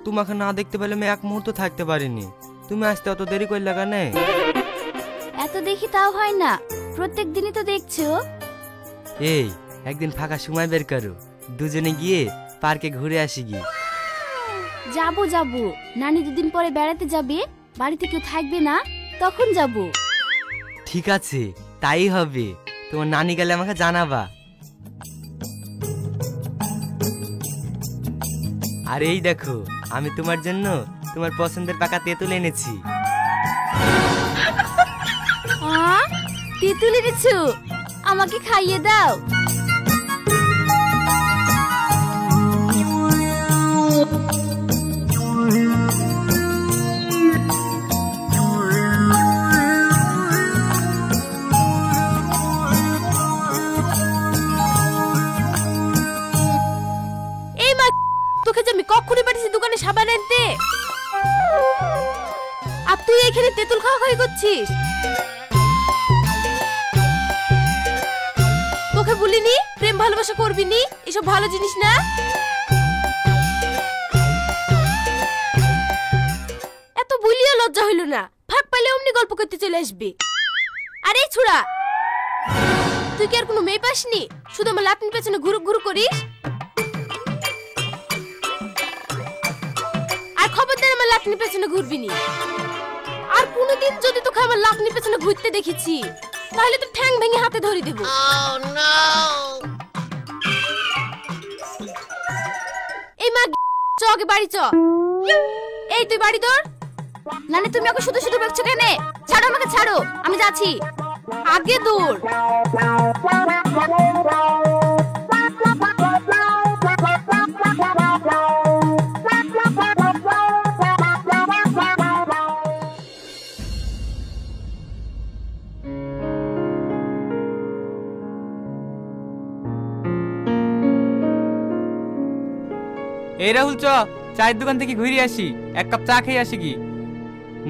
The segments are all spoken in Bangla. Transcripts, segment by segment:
তোমাকে না দেখতে পেলে আমি এক মুহূর্ত থাকতে পারিনি। তুমি আসতে অত দেরি করলে কেন? এত দেখি তাও হয় না, প্রত্যেক দিনই তো দেখছো। এই একদিন ফাঁকা সময় বের করো, দুজনে গিয়ে পার্কে ঘুরে আসি গি। যাবো যাবো, নানি দুদিন পরে বেড়াতে যাবে, বাড়িতে কেউ থাকবে না, তখন যাবো। ঠিক আছে, তাই হবে। তোমার নানি গেলে আমাকে জানাবা। আর এই দেখো, আমি তোমার জন্য তোমার পছন্দের পাকা তেঁতুল এনেছি। তেঁতুল এনেছো? আমাকে খাইয়ে দাও। তোকে যে আমি কখনই পাঠিয়েছি দোকানে সাবান আনতে, আর তুই এখানে তেঁতুল খাওয়া খাওয়াই করছিস। তোকে বলিনি প্রেম ভালোবাসা করবি নি, এসব ভালো জিনিস না। এত বলিও লজ্জা হইল না, ফাঁক পাইলে অমনি গল্প করতে চলে আসবি। আরে ছুড়া, তুই কি আর কোনো মেয়ে পাসনি? শুধু আমার লাটনির পেছনে ঘুরু ঘুরু করিস। আর খবরদার আমার লাটনির পেছনে ঘুরবি নি। আর কোনোদিন যদি তোকে আমার লাটনির পেছনে ঘুরতে দেখেছি, তাহলে তো ঠ্যাং ভেঙে হাতে ধরে দেব। এই মা চ আগে বাড়ি চ। এই তুই বাড়ি দৌড়। নানি তুমি ওকে শুধু শুধু বকছো কেন? ছাড়ো আমাকে, ছাড়ো, আমি যাচ্ছি। আগে দৌড়। এই রাহুল, চ চায়ের দোকান থেকে ঘুরে আসি, এক কাপ চা খেয়ে আসি কি?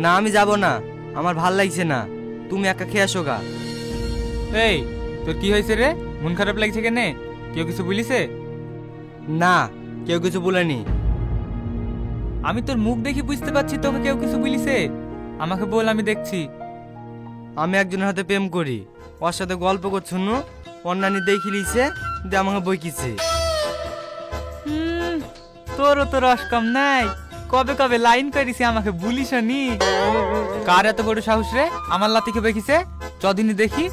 না, আমি যাব না, আমার ভাল লাগছে না। তুমি একা খেয়ে আসো গা। এই তোর কি হয়েছে রে? মন খারাপ লাগছে কেন? কেউ কিছু বলিছে? না, কেউ কিছু বলেনি। আমি তোর মুখ দেখি বুঝতে পারছি তোকে কেউ কিছু বলিছে। আমাকে বল, আমি দেখছি। আমি একজনের হাতে প্রেম করি, ওর সাথে গল্প করছো না, অন্যান্য দেখি লিছে দিয়ে আমাকে বইকিছে। তোরও তো রস কম নাই, কবে কবে লাইন করিস আমাকে বলিস নি। কার এত বড় সাহস রে আমার লাতিকে বেকিছে? চদিনই দেখি।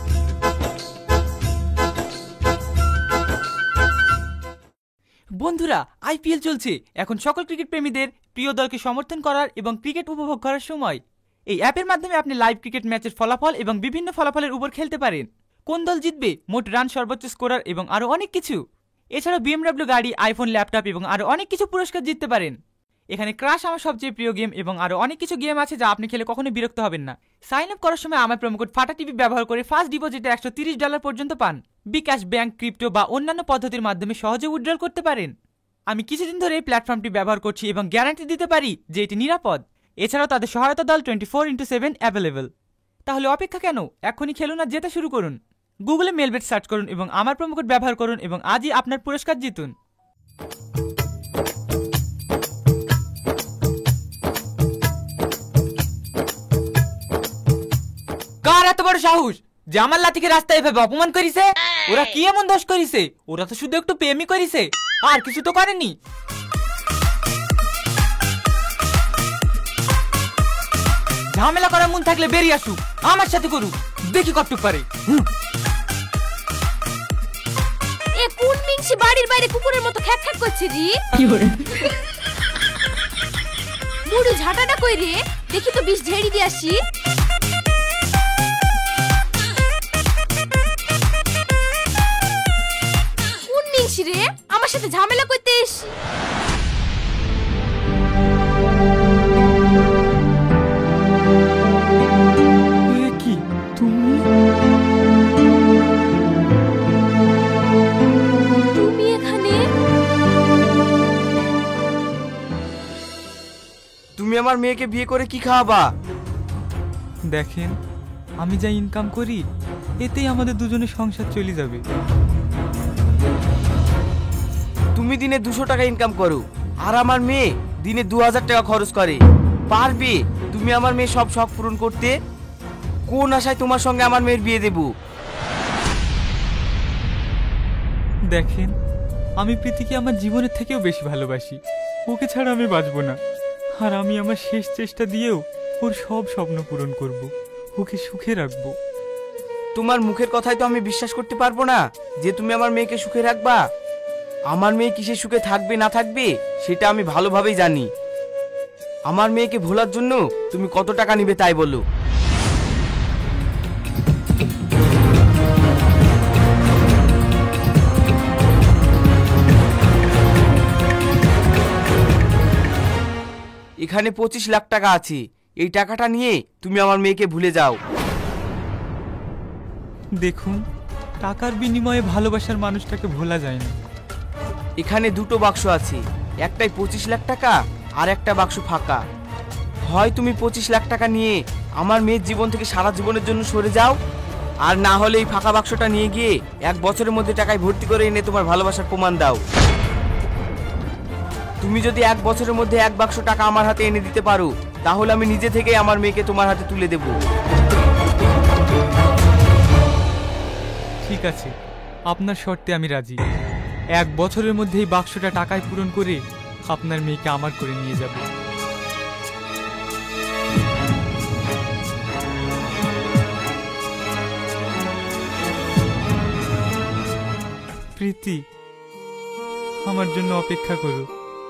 বন্ধুরা, আইপিএল চলছে, এখন সকল ক্রিকেট প্রেমীদের প্রিয় দলকে সমর্থন করার এবং ক্রিকেট উপভোগ করার সময়। এই অ্যাপের মাধ্যমে আপনি লাইভ ক্রিকেট ম্যাচের ফলাফল এবং বিভিন্ন ফলাফলের উপর খেলতে পারেন। কোন দল জিতবে, মোট রান, সর্বোচ্চ স্কোরার এবং আরো অনেক কিছু। এছাড়াও BMW গাড়ি, আইফোন, ল্যাপটপ এবং আরো অনেক কিছু পুরস্কার জিততে পারেন। এখানে ক্রাশ আমার সবচেয়ে প্রিয় গেম এবং আরো অনেক কিছু গেম আছে যা আপনি খেলে কখনো বিরক্ত হবেন না। সাইন আপ করার সময় আমার প্রোমো কোড ফাটা টিভি ব্যবহার করে ফার্স্ট ডিপোজিটে $130 পর্যন্ত পান। বিকাশ, ব্যাংক, ক্রিপ্টো বা অন্যান্য পদ্ধতির মাধ্যমে সহজে উইথড্রল করতে পারেন। আমি কিছুদিন ধরে এই প্ল্যাটফর্মটি ব্যবহার করছি এবং গ্যারান্টি দিতে পারি যে এটি নিরাপদ। এছাড়াও তাদের সহায়তা দল 24/7 অ্যাভেলেবল। তাহলে অপেক্ষা কেন? এখনই খেলুন আর জেতা শুরু করুন। গুগলে মেলবেট সার্চ করুন এবং আমার প্রোমো কোড ব্যবহার করুন এবং আজই আপনার পুরস্কার জিতুন। কার এত বড় সাহস যে আমার লাতিকে রাস্তায় এভাবে অপমান করিছে? ওরা কি এমন দোষ করিছে? ওরা তো শুধু একটু প্রেমই করিছে, আর কিছু তো করেনি। ঝামেলা করার মন থাকলে বেরিয়ে আসুক, আমার সাথে করুক, দেখি কতটুক পারে। এ কোন মিংসি বাড়ির বাইরে কুকুরের মতো খ্যাক খ্যাক করছে রে? কি করে মুড়ু ঝাঁটাটা কই রে? দেখি তো বিষ ঝেড়ি দিয়ে আসি। কোন মিংসি রে আমার সাথে ঝামেলা করতেস? কি তুমি? তুমি এখানে? তুমি আমার মেয়েকে বিয়ে করে কি খাওয়াবা? দেখেন, আমি যা ইনকাম করি এতেই আমাদের দুজনের সংসার চলে যাবে। তুমি দিনে 200 টাকা ইনকাম করো, আর আমার মেয়ে দিনে 2000 টাকা খরচ করে। পারবে তুমি আমার মেয়ে সব শখ পূরণ করতে? কোন আশায় তোমার সঙ্গে আমার মেয়ের বিয়ে দেব? দেখেন, আমি প্রীতিকে আমার জীবনের থেকেও বেশি ভালোবাসি। ওকে ছাড়া আমি বাঁচব না। আর আমি আমার শেষ চেষ্টা দিয়েও ওর সব স্বপ্ন পূরণ করব, ওকে সুখে রাখবো। তোমার মুখের কথাই তো আমি বিশ্বাস করতে পারবো না যে তুমি আমার মেয়েকে সুখে রাখবা। আমার মেয়ে কিসে সুখে থাকবে না থাকবে সেটা আমি ভালোভাবেই জানি। আমার মেয়েকে ভোলার জন্য তুমি কত টাকা নিবে তাই বলো। এখানে 25 লাখ টাকা আছে। এই টাকাটা নিয়ে তুমি আমার মেয়েকে ভুলে যাও। দেখুন, টাকার বিনিময়ে ভালোবাসার মানুষটাকে ভোলা যায় না। এখানে দুটো বাক্স আছে, একটাই 25 লাখ টাকা আর একটা বাক্স ফাঁকা। হয় তুমি 25 লাখ টাকা নিয়ে আমার মেয়ের জীবন থেকে সারা জীবনের জন্য সরে যাও, আর না হলে এই ফাঁকা বাক্সটা নিয়ে গিয়ে 1 বছরের মধ্যে টাকায় ভর্তি করে এনে তোমার ভালোবাসার প্রমাণ দাও। তুমি যদি 1 বছরের মধ্যে 1 বাক্স টাকা আমার হাতে এনে দিতে পারো, তাহলে আমি নিজে থেকেই আমার মেয়েকে তোমার হাতে তুলে দেব। ঠিক আছে, আপনার শর্তে আমি রাজি। 1 বছরের মধ্যে এই বাক্সটা টাকায় পূরণ করে আপনার মেয়েকে আমার করে নিয়ে যাব। প্রীতি, আমার জন্য অপেক্ষা করো,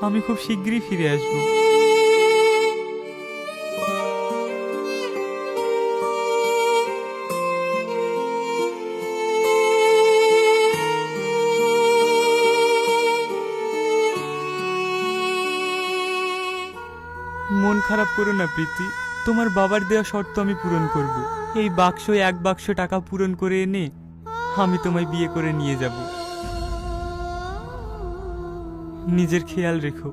আমি খুব শীঘ্রই ফিরে আসবো। মন খারাপ করো না প্রীতি, তোমার বাবার দেওয়া শর্ত আমি পূরণ করব। এই বাক্স 1 বাক্স টাকা পূরণ করে এনে আমি তোমায় বিয়ে করে নিয়ে যাব। নিজের খেয়াল রেখো।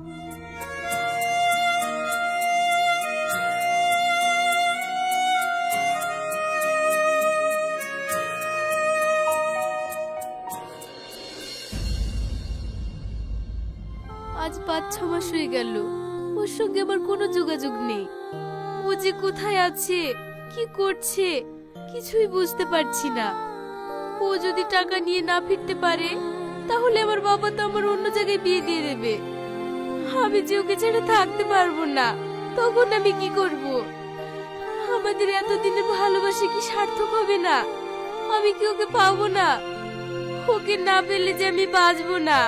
আজ 5-6 মাস হয়ে গেল ওর সঙ্গে আমার কোনো যোগাযোগ নেই। ও যে কোথায় আছে, কি করছে, কিছুই বুঝতে পারছি না। ও যদি টাকা নিয়ে না ফিরতে পারে, তাহলে আমার বাবা তো আমার অন্য জায়গায় বিয়ে দিয়ে দেবে। আমি যে ওকে ছেড়ে থাকতে পারবো না, তখন আমি কি করব? আমাদের এতদিনের ভালোবাসা কি সার্থক হবে না? আমি কি ওকে পাবো না? ওকে না পেলে যে আমি বাঁচবো না।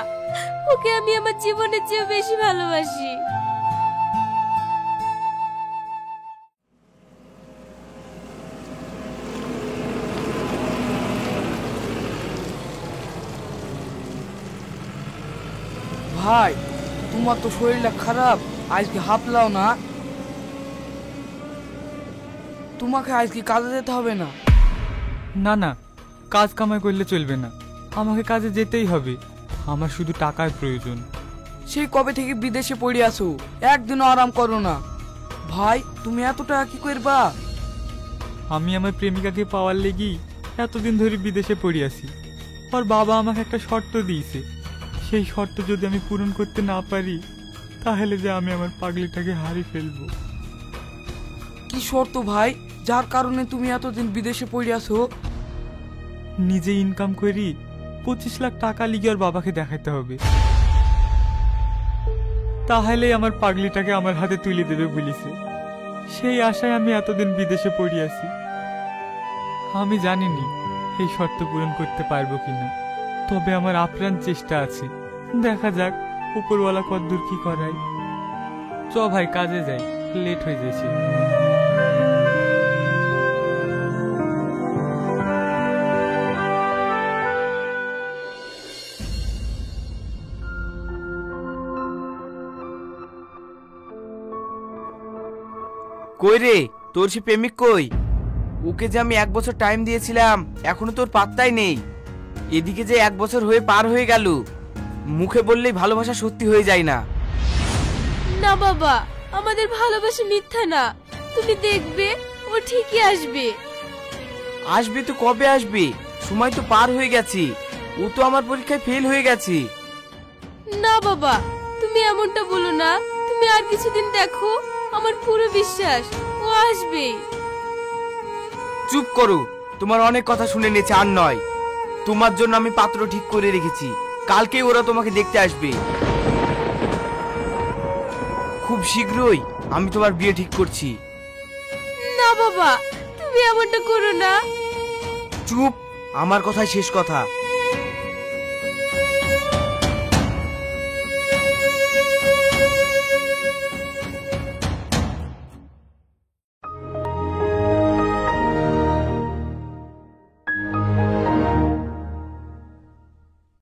ওকে আমি আমার জীবনের চেয়ে বেশি ভালোবাসি। ভাই, তোমার তো শরীরটা খারাপ, আজকে হাঁপলাও না। তোমাকে আজকে কাজে যেতে হবে না। না না, কাজ কামাই করলে চলবে না, আমাকে কাজে যেতেই হবে। আমার শুধু টাকার প্রয়োজন। সেই কবে থেকে বিদেশে পড়ে আসো, একদিনও আরাম করো না। ভাই, তুমি এত টাকা কি করবা? আমি আমার প্রেমিকাকে পাওয়ার লেগেই এতদিন ধরে বিদেশে পড়ে আছি। আর বাবা আমাকে একটা শর্ত দিয়েছে, সেই শর্ত যদি আমি পূরণ করতে না পারি, তাহলে যে আমি আমার পাগলিটাকে হারিয়ে ফেলবো। কি শর্ত ভাই, যার কারণে তুমি এতদিন বিদেশে পড়ে আসো? নিজে ইনকাম করি 25 লাখ টাকা লিগে ওর বাবাকে দেখাতে হবে, তাহলে আমার পাগলিটাকে আমার হাতে তুলে দেবে বলিছে। সেই আশায় আমি এতদিন বিদেশে পড়ে আছি। আমি জানিনি এই শর্ত পূরণ করতে পারবো কিনা, তবে আমার আপ্রাণ চেষ্টা আছে। দেখা যাক উপরওয়ালা কতদূর কি করায়। চ ভাই, কাজে যাই, লেট হয়ে যাচ্ছে। কই রে, তোর সে প্রেমিক কই? ওকে যে আমি 1 বছর টাইম দিয়েছিলাম, এখনো তোর পাত্তাই নেই। এদিকে যে 1 বছর হয়ে পার হয়ে গেল, মুখে বললেই ভালোবাসা সত্যি হয়ে যায় না। না বাবা, আমাদের ভালোবাসা মিথ্যা না। তুমি দেখবে ও ঠিকই আসবে। আসবে তো কবে আসবে? সময় তো পার হয়ে গেছে। ও তো আমার পরীক্ষায় ফেল হয়ে গেছে। না বাবা, তুমি এমনটা বলো না। তুমি তুমি আর কিছুদিন দেখো, আমার পুরো বিশ্বাস ও আসবে। চুপ করো, তোমার অনেক কথা শুনে নিয়েছে আর নয়। তোমার জন্য আমি পাত্র ঠিক করে রেখেছি, কালকেই ওরা তোমাকে দেখতে আসবে। খুব শীঘ্রই আমি তোমার বিয়ে ঠিক করছি। না বাবা, তুমি এমনটা করো না। চুপ, আমার কথাই শেষ কথা।